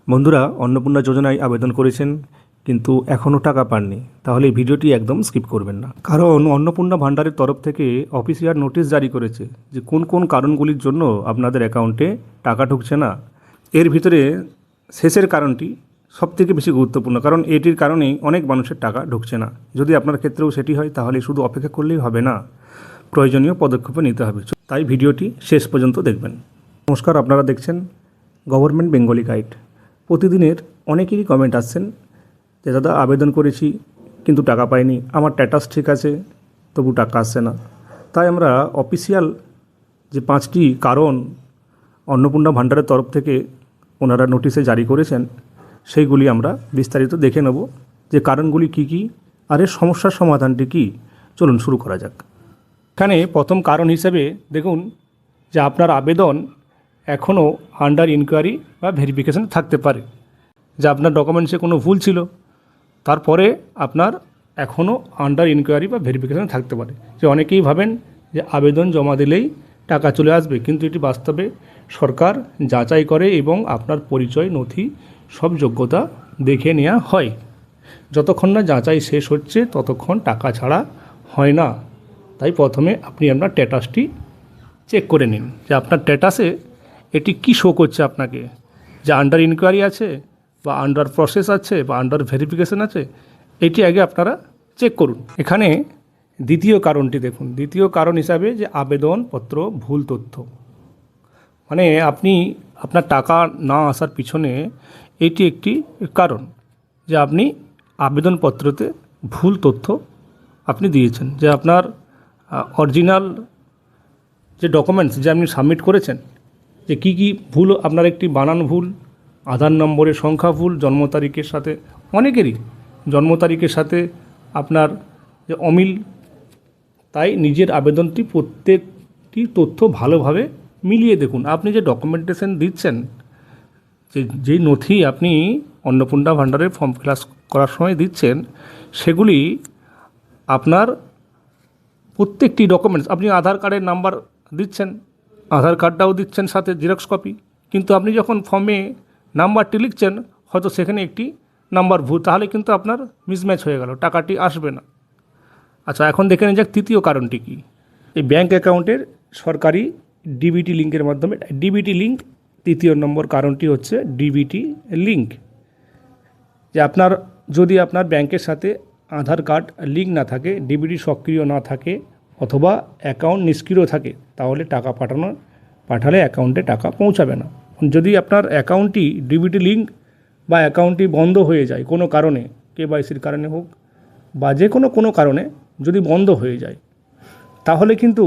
বন্ধুরা অন্নপূর্ণা যোজনায় আবেদন করেছেন কিন্তু এখনও টাকা পাননি, তাহলে এই ভিডিওটি একদম স্কিপ করবেন না। কারণ অন্নপূর্ণা ভাণ্ডারের তরফ থেকে অফিসিয়াল নোটিশ জারি করেছে যে কোন কোন কারণগুলির জন্য আপনাদের অ্যাকাউন্টে টাকা ঢুকছে না। এর ভিতরে শেষের কারণটি সবথেকে বেশি গুরুত্বপূর্ণ, কারণ এটির কারণেই অনেক মানুষের টাকা ঢুকছে না। যদি আপনার ক্ষেত্রেও সেটি হয় তাহলে শুধু অপেক্ষা করলেই হবে না, প্রয়োজনীয় পদক্ষেপ নিতে হবে। তাই ভিডিওটি শেষ পর্যন্ত দেখবেন। নমস্কার, আপনারা দেখছেন গভর্নমেন্ট বেঙ্গলি গাইড। প্রতিদিনের অনেকেরই কমেন্ট আসছেন যে দাদা আবেদন করেছি কিন্তু টাকা পাইনি, আমার স্ট্যাটাস ঠিক আছে তবু টাকা আসছে না। তাই আমরা অফিসিয়াল যে 5টি কারণ অন্নপূর্ণা ভাণ্ডারের তরফ থেকে ওনারা নোটিশে জারি করেছেন সেইগুলি আমরা বিস্তারিত দেখে নেব, যে কারণগুলি কি কি আর এর সমস্যার সমাধানটি কি। চলুন শুরু করা যাক। এখানে প্রথম কারণ হিসেবে দেখুন যে আপনার আবেদন এখনও আন্ডার ইনকোয়ারি বা ভেরিফিকেশন থাকতে পারে, যে আপনার ডকুমেন্টসে কোনো ভুল ছিল, তারপরে আপনার এখনও আন্ডার ইনকোয়ারি বা ভেরিফিকেশন থাকতে পারে। যে অনেকেই ভাবেন যে আবেদন জমা দিলেই টাকা চলে আসবে, কিন্তু এটি বাস্তবে সরকার যাচাই করে এবং আপনার পরিচয় নথি সব যোগ্যতা দেখে নেওয়া হয়। যতক্ষণ না যাচাই শেষ হচ্ছে ততক্ষণ টাকা ছাড়া হয় না। তাই প্রথমে আপনি আপনার স্ট্যাটাসটি চেক করে নিন যে আপনার স্ট্যাটাসে এটি কি শো করছে আপনাকে, যে আন্ডার ইনকোয়ারি আছে বা আন্ডার প্রসেস আছে বা আন্ডার ভেরিফিকেশন আছে, এটি আগে আপনারা চেক করুন। এখানে দ্বিতীয় কারণটি দেখুন, দ্বিতীয় কারণ হিসাবে যে আবেদনপত্র ভুল তথ্য, মানে আপনি আপনার টাকা না আসার পিছনে এটি একটি কারণ, যে আপনি আবেদনপত্রতে ভুল তথ্য আপনি দিয়েছেন, যে আপনার অরিজিনাল যে ডকুমেন্টস যে আপনি সাবমিট করেছেন, যে কি কি ভুল, আপনার একটি বানান ভুল, আধার নম্বরের সংখ্যা ভুল, জন্ম তারিখের সাথে অনেকেরই জন্ম তারিখের সাথে আপনার যে অমিল। তাই নিজের আবেদনটি প্রত্যেকটি তথ্য ভালোভাবে মিলিয়ে দেখুন। আপনি যে ডকুমেন্টেশন দিচ্ছেন, যেই নথি আপনি অন্নপূর্ণা ভাণ্ডারের ফর্ম ফিল আপ করার সময় দিচ্ছেন, সেগুলি আপনার প্রত্যেকটি ডকুমেন্টস, আপনি আধার কার্ডের নাম্বার দিচ্ছেন, আধার কার্ডটাও দিচ্ছেন সাথে জেরক্স কপি, কিন্তু আপনি যখন ফর্মে নাম্বারটি লিখছেন হয়তো সেখানে একটি নাম্বার ভুল, তাহলে কিন্তু আপনার মিসম্যাচ হয়ে গেল, টাকাটি আসবে না। আচ্ছা, এখন দেখে নিন যাক তৃতীয় কারণটি কী। এই ব্যাঙ্ক অ্যাকাউন্টের সরকারি ডিবিটি লিঙ্কের মাধ্যমে, ডিবিটি লিঙ্ক তৃতীয় নম্বর কারণটি হচ্ছে ডিবিটি লিঙ্ক। যে আপনার যদি আপনার ব্যাংকের সাথে আধার কার্ড লিঙ্ক না থাকে, ডিবিটি সক্রিয় না থাকে অথবা অ্যাকাউন্ট নিষ্ক্রিয় থাকে, তাহলে টাকা পাঠালে অ্যাকাউন্টে টাকা পৌঁছাবে না। যদি আপনার অ্যাকাউন্টটি ডিবিটি লিঙ্ক বা অ্যাকাউন্টটি বন্ধ হয়ে যায় কোনো কারণে, কেওয়াইসির কারণে হোক বা যে কোনো কারণে যদি বন্ধ হয়ে যায়, তাহলে কিন্তু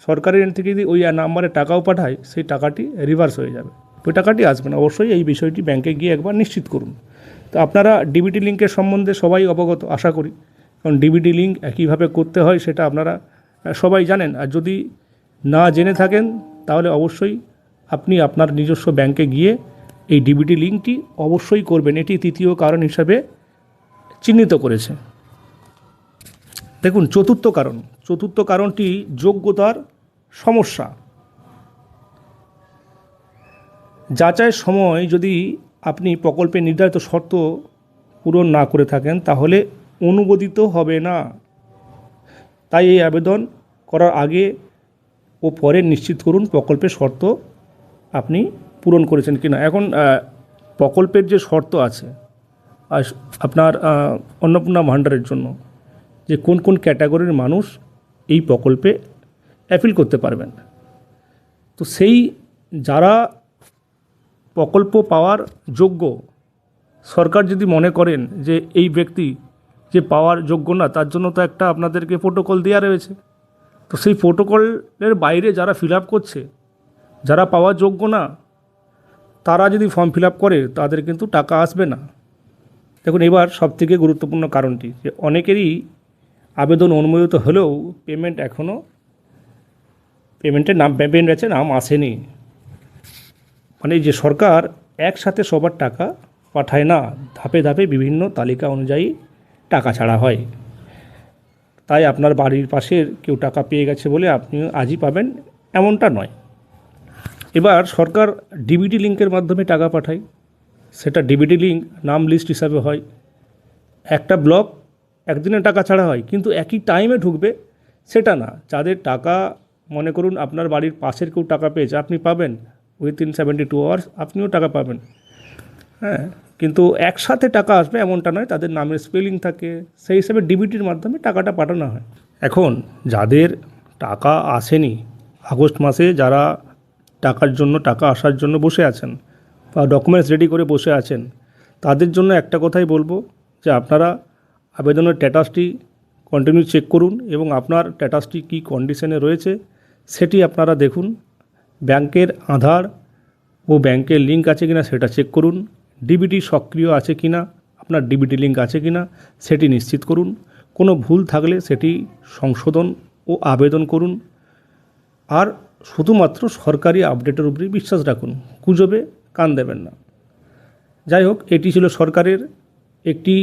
সরকারের এন্ড থেকে যদি ওই নাম্বারে টাকাও পাঠায়, সেই টাকাটি রিভার্স হয়ে যাবে, ওই টাকাটি আসবে না। অবশ্যই এই বিষয়টি ব্যাংকে গিয়ে একবার নিশ্চিত করুন। তো আপনারা ডিবিটি লিঙ্কের সম্বন্ধে সবাই অবগত আশা করি, কারণ ডিবিটি লিঙ্ক কীভাবে করতে হয় সেটা আপনারা সবাই জানেন। আর যদি না জেনে থাকেন তাহলে অবশ্যই আপনি আপনার নিজস্ব ব্যাংকে গিয়ে এই ডিবিটি লিঙ্কটি অবশ্যই করবেন। এটি তৃতীয় কারণ হিসাবে চিহ্নিত করেছে। দেখুন চতুর্থ কারণটি যোগ্যতার সমস্যা। যাচাইয়ের সময় যদি আপনি প্রকল্পের নির্ধারিত শর্ত পূরণ না করে থাকেন তাহলে অনুমোদিত হবে না। তাই এই আবেদন করার আগে ও পরে নিশ্চিত করুন প্রকল্পের শর্ত আপনি পূরণ করেছেন কিনা। এখন প্রকল্পের যে শর্ত আছে আপনার অন্নপূর্ণা ভাণ্ডারের জন্য, যে কোন কোন ক্যাটাগরির মানুষ এই প্রকল্পে অ্যাপিল করতে পারবেন, তো সেই যারা প্রকল্প পাওয়ার যোগ্য, সরকার যদি মনে করেন যে এই ব্যক্তি যে পাওয়ার যোগ্য না, তার জন্য তো একটা আপনাদেরকে প্রোটোকল দেওয়া রয়েছে। তো সেই প্রোটোকলের বাইরে যারা ফিল আপ করছে, যারা পাওয়ার যোগ্য না, তারা যদি ফর্ম ফিল আপ করে তাদের কিন্তু টাকা আসবে না। দেখুন এবার সবথেকে গুরুত্বপূর্ণ কারণটি, যে অনেকেরই আবেদন অনুমোদিত হলেও পেমেন্টের নাম আসেনি। মানে যে সরকার একসাথে সবার টাকা পাঠায় না, ধাপে ধাপে বিভিন্ন তালিকা অনুযায়ী টাকা ছাড়া হয়। তাই আপনার বাড়ির পাশের কেউ টাকা পেয়ে গেছে বলে আপনি আজই পাবেন এমনটা নয়। এবার সরকার ডিবিটি লিঙ্কের মাধ্যমে টাকা পাঠায়, সেটা ডিবিটি লিঙ্ক নাম লিস্ট হিসাবে হয়। একটা ব্লক একদিনে টাকা ছাড়া হয়, কিন্তু একই টাইমে ঢুকবে সেটা না। যাদের টাকা, মনে করুন আপনার বাড়ির পাশের কেউ টাকা পেয়েছে, আপনি পাবেন উইথিন 72 আওয়ার্স, আপনিও টাকা পাবেন। হ্যাঁ, কিন্তু একসাথে টাকা আসবে এমনটা নয়, তাদের নামের স্পেলিং থাকে, সেই হিসাবে ডিবিটির মাধ্যমে টাকাটা পাঠানো হয়। এখন যাদের টাকা আসেনি, আগস্ট মাসে যারা টাকার জন্য, টাকা আসার জন্য বসে আছেন বা ডকুমেন্টস রেডি করে বসে আছেন, তাদের জন্য একটা কথাই বলবো যে আপনারা আবেদনের স্ট্যাটাসটি কন্টিনিউ চেক করুন এবং আপনার স্ট্যাটাসটি কী কন্ডিশনে রয়েছে সেটি আপনারা দেখুন। ব্যাংকের আধার ও ব্যাংকের লিঙ্ক আছে কিনা সেটা চেক করুন। ডিবিটি সক্রিয় আছে কিনা, আপনার ডিবিটি লিঙ্ক আছে কিনা সেটি নিশ্চিত করুন। কোনো ভুল থাকলে সেটি সংশোধন ও আবেদন করুন। আর শুধুমাত্র সরকারি আপডেটের উপরেই বিশ্বাস রাখুন, গুজবে কান দেবেন না। যাই হোক, এটি ছিল সরকারের একটি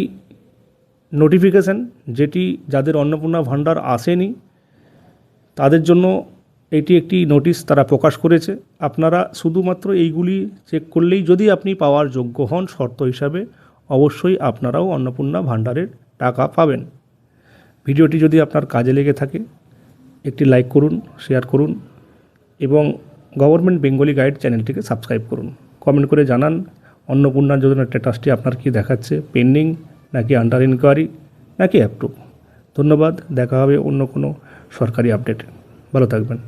নোটিফিকেশান, যেটি যাদের অন্নপূর্ণা ভাণ্ডার আসেনি তাদের জন্য এটি একটি নোটিশ তারা প্রকাশ করেছে। আপনারা শুধুমাত্র এইগুলি চেক করলেই যদি আপনি পাওয়ার যোগ্য হন, শর্ত হিসাবে অবশ্যই আপনারাও অন্নপূর্ণা ভাণ্ডারের টাকা পাবেন। ভিডিওটি যদি আপনার কাজে লেগে থাকে একটি লাইক করুন, শেয়ার করুন এবং গভর্নমেন্ট বেঙ্গলি গাইড চ্যানেলটিকে সাবস্ক্রাইব করুন। কমেন্ট করে জানান অন্নপূর্ণা যোজনার স্ট্যাটাসটি আপনার কি দেখাচ্ছে, পেন্ডিং নাকি আন্ডার ইনকোয়ারি নাকি অ্যাপ্রুভ। ধন্যবাদ, দেখা হবে অন্য কোনো সরকারি আপডেটে। ভালো থাকবেন।